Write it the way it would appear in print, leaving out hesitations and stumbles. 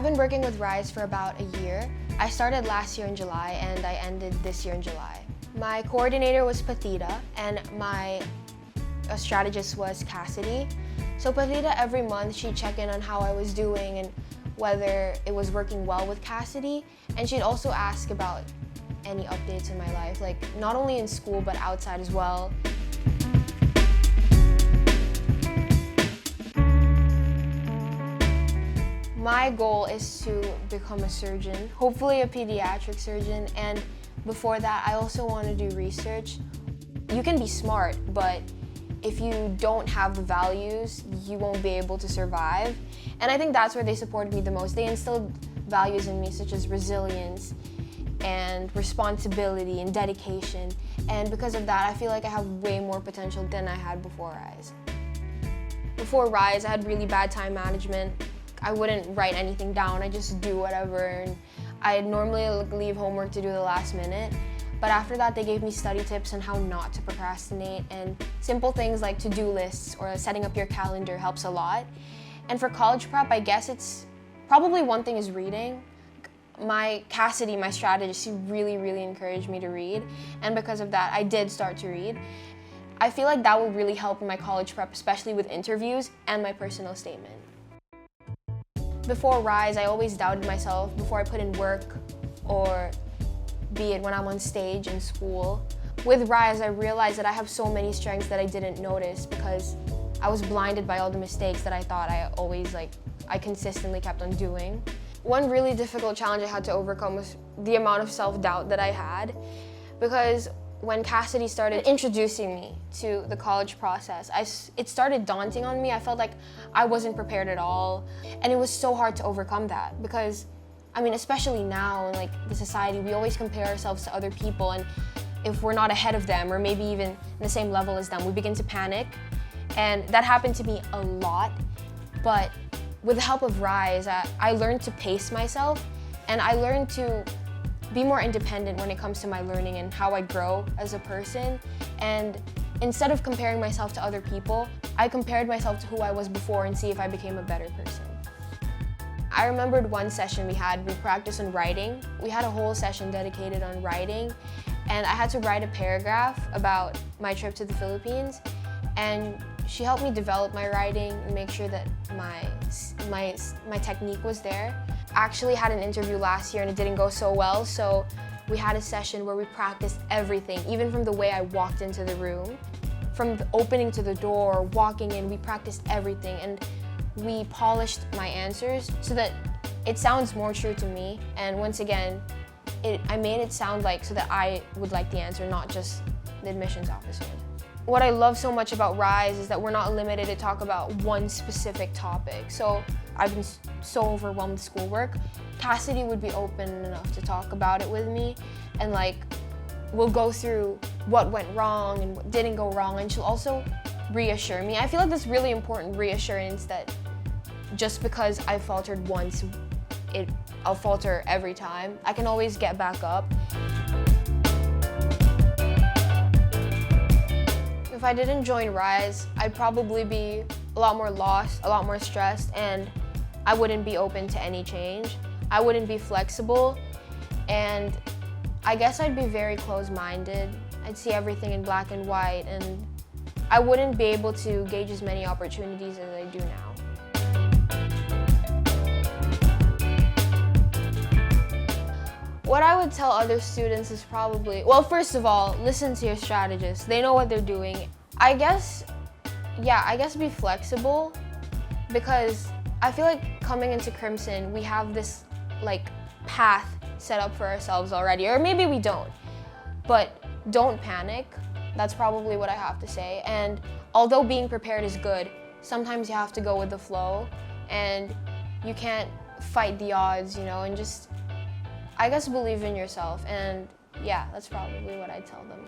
I've been working with Rise for about a year. I started last year in July and I ended this year in July. My coordinator was Pathita and my strategist was Cassidy. So Pathita, every month, she'd check in on how I was doing and whether it was working well with Cassidy. And she'd also ask about any updates in my life, like not only in school but outside as well. My goal is to become a surgeon, hopefully a pediatric surgeon, and before that I also want to do research. You can be smart, but if you don't have the values, you won't be able to survive. And I think that's where they supported me the most. They instilled values in me such as resilience and responsibility and dedication. And because of that, I feel like I have way more potential than I had before Rise. Before Rise, I had really bad time management. I wouldn't write anything down, I just do whatever. And I'd normally leave homework to do the last minute. But after that, they gave me study tips on how not to procrastinate, and simple things like to-do lists or setting up your calendar helps a lot. And for college prep, I guess it's probably one thing is reading. Cassidy, my strategist, he really encouraged me to read. And because of that, I did start to read. I feel like that will really help in my college prep, especially with interviews and my personal statement. Before Rise, I always doubted myself before I put in work, or be it when I'm on stage in school. With Rise, I realized that I have so many strengths that I didn't notice because I was blinded by all the mistakes that I thought I consistently kept on doing. One really difficult challenge I had to overcome was the amount of self-doubt that I had, because when Cassidy started introducing me to the college process, it started daunting on me. I felt like I wasn't prepared at all. And it was so hard to overcome that because, I mean, especially now in like the society, we always compare ourselves to other people, and if we're not ahead of them or maybe even in the same level as them, we begin to panic. And that happened to me a lot. But with the help of Rise, I learned to pace myself, and I learned to be more independent when it comes to my learning and how I grow as a person. And instead of comparing myself to other people, I compared myself to who I was before and see if I became a better person. I remembered one session we practiced on writing. We had a whole session dedicated on writing, and I had to write a paragraph about my trip to the Philippines. And she helped me develop my writing and make sure that my technique was there. I actually had an interview last year and it didn't go so well, so we had a session where we practiced everything, even from the way I walked into the room. From the opening to the door, walking in, we practiced everything, and we polished my answers so that it sounds more true to me. And once again, I made it sound like so that I would like the answer, not just the admissions officer. What I love so much about Rise is that we're not limited to talk about one specific topic. So I've been so overwhelmed with schoolwork. Cassidy would be open enough to talk about it with me, and we'll go through what went wrong and what didn't go wrong, and she'll also reassure me. I feel like that's really important, reassurance, that just because I faltered once, I'll falter every time. I can always get back up. If I didn't join Rise, I'd probably be a lot more lost, a lot more stressed, and I wouldn't be open to any change. I wouldn't be flexible, and I guess I'd be very closed-minded. I'd see everything in black and white, and I wouldn't be able to gauge as many opportunities as I do now. What I would tell other students is probably, well, first of all, listen to your strategist. They know what they're doing. I guess be flexible, because I feel like coming into Crimson, we have this path set up for ourselves already, or maybe we don't. But don't panic. That's probably what I have to say. And although being prepared is good, sometimes you have to go with the flow, and you can't fight the odds, and just, I guess, believe in yourself. And yeah, that's probably what I tell them.